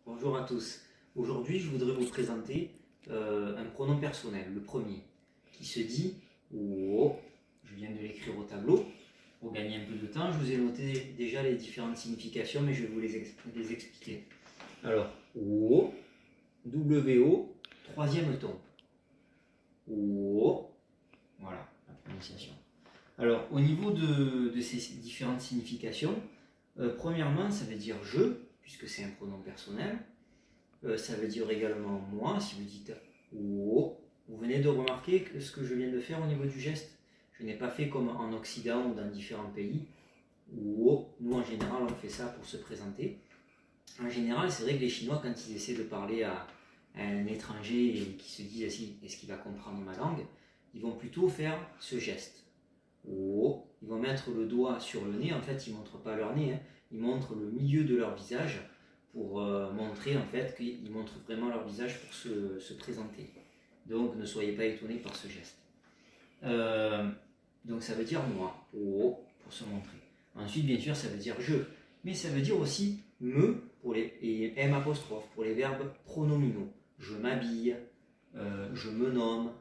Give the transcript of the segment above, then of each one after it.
Bonjour à tous. Aujourd'hui, je voudrais vous présenter un pronom personnel, le premier, qui se dit oh. Je viens de l'écrire au tableau. Pour gagner un peu de temps, je vous ai noté déjà les différentes significations, mais je vais vous les expliquer. Alors, oh, W-O, troisième ton. Oh, voilà la prononciation. Alors, au niveau de ces différentes significations, premièrement, ça veut dire je, puisque c'est un pronom personnel. Ça veut dire également moi, si vous dites oh. Vous venez de remarquer ce que je viens de faire au niveau du geste. Je n'ai pas fait comme en Occident ou dans différents pays. Oh. Nous, en général, on fait ça pour se présenter. En général, c'est vrai que les Chinois, quand ils essaient de parler à un étranger et qui se disent est-ce qu'il va comprendre ma langue, ils vont plutôt faire ce geste. Oh. Ils vont mettre le doigt sur le nez. En fait, ils ne montrent pas leur nez, hein. Ils montrent le milieu de leur visage pour montrer en fait qu'ils montrent vraiment leur visage pour se présenter. Donc, ne soyez pas étonnés par ce geste. Donc, ça veut dire moi, oh, pour se montrer. Ensuite, bien sûr, ça veut dire je. Mais ça veut dire aussi me et M apostrophe pour les verbes pronominaux. Je m'habille, je me nomme.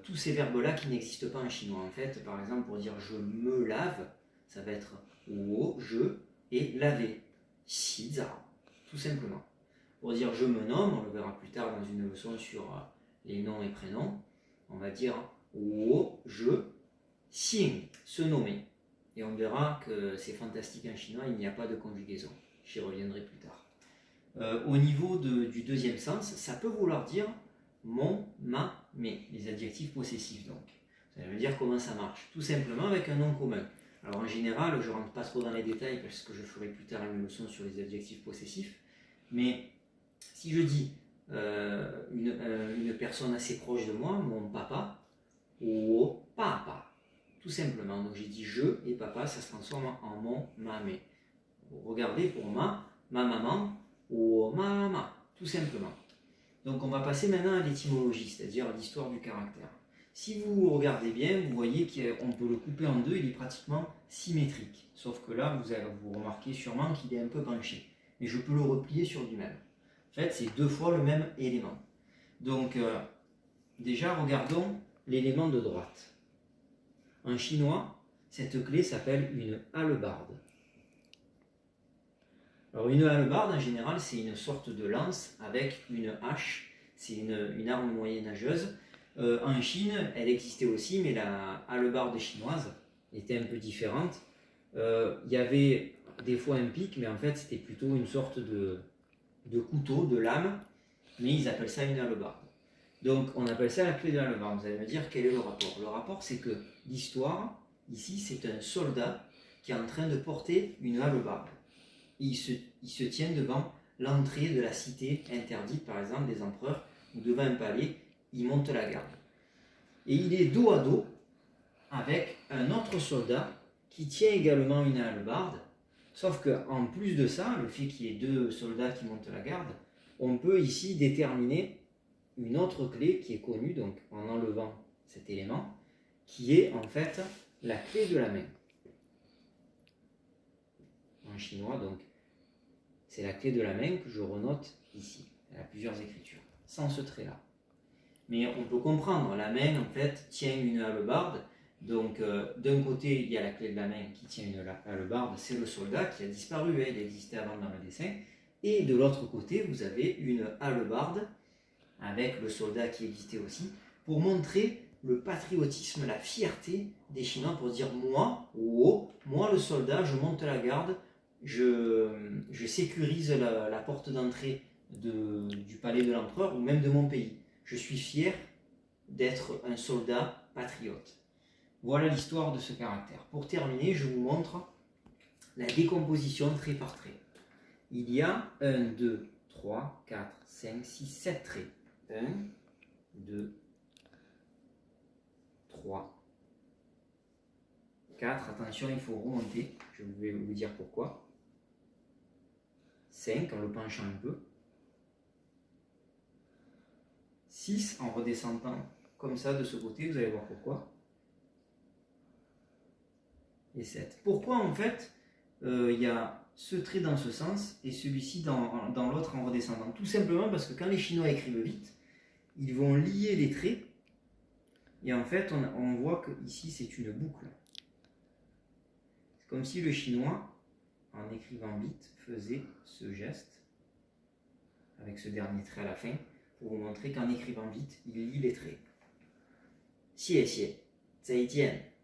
Tous ces verbes-là qui n'existent pas en chinois. En fait, par exemple, pour dire je me lave, ça va être wo, je, et laver, shiza, tout simplement. Pour dire je me nomme, on le verra plus tard dans une leçon sur les noms et prénoms, on va dire wo, je, xing, se nommer. Et on verra que c'est fantastique en chinois, il n'y a pas de conjugaison. J'y reviendrai plus tard. Au niveau du deuxième sens, ça peut vouloir dire mon, ma, mes, les adjectifs possessifs donc. Ça veut dire comment ça marche. Tout simplement avec un nom commun. Alors en général, je ne rentre pas trop dans les détails parce que je ferai plus tard une leçon sur les adjectifs possessifs. Mais si je dis une personne assez proche de moi, mon papa, ou papa, tout simplement. Donc j'ai dit je et papa, ça se transforme en mon, ma, mes. Regardez pour ma maman, ou ma maman, tout simplement. Donc on va passer maintenant à l'étymologie, c'est-à-dire à l'histoire du caractère. Si vous regardez bien, vous voyez qu'on peut le couper en deux, il est pratiquement symétrique. Sauf que là, vous remarquez sûrement qu'il est un peu penché. Mais je peux le replier sur lui-même. En fait, c'est deux fois le même élément. Donc, déjà, regardons l'élément de droite. En chinois, cette clé s'appelle une hallebarde. Alors une hallebarde, en général, c'est une sorte de lance avec une hache. C'est une arme moyenâgeuse. En Chine, elle existait aussi, mais la hallebarde chinoise était un peu différente. Il y avait des fois un pic, mais en fait, c'était plutôt une sorte de couteau, de lame, mais ils appellent ça une hallebarde. Donc, on appelle ça la clé de hallebarde. Vous allez me dire quel est le rapport. Le rapport, c'est que l'histoire, ici, c'est un soldat qui est en train de porter une hallebarde. Il se tient devant l'entrée de la cité interdite, par exemple, des empereurs, ou devant un palais, il monte la garde. Et il est dos à dos avec un autre soldat qui tient également une hallebarde, sauf qu'en plus de ça, le fait qu'il y ait deux soldats qui montent la garde, on peut ici déterminer une autre clé qui est connue, donc en enlevant cet élément, qui est en fait la clé de la main. En chinois, donc, c'est la clé de la main que je renote ici. Elle a plusieurs écritures, sans ce trait-là. Mais on peut comprendre, la main, en fait, tient une hallebarde. Donc, d'un côté, il y a la clé de la main qui tient une hallebarde, c'est le soldat qui a disparu, il existait avant dans le dessin. Et de l'autre côté, vous avez une hallebarde avec le soldat qui existait aussi, pour montrer le patriotisme, la fierté des Chinois, pour dire moi, moi le soldat, je monte la garde, je sécurise la porte d'entrée du palais de l'empereur ou même de mon pays. Je suis fier d'être un soldat patriote. Voilà l'histoire de ce caractère. Pour terminer, je vous montre la décomposition trait par trait. Il y a 1, 2, 3, 4, 5, 6, 7 traits. 1, 2, 3, 4, attention, il faut remonter, je vais vous dire pourquoi. 5 en le penchant un peu. 6 en redescendant comme ça de ce côté, vous allez voir pourquoi. Et 7. Pourquoi en fait il y a ce trait dans ce sens et celui-ci dans l'autre en redescendant. Tout simplement parce que quand les Chinois écrivent vite, ils vont lier les traits et en fait on voit que ici c'est une boucle. C'est comme si le Chinois, en écrivant vite, faisait ce geste avec ce dernier trait à la fin pour vous montrer qu'en écrivant vite, il lie les traits. 谢谢，再见。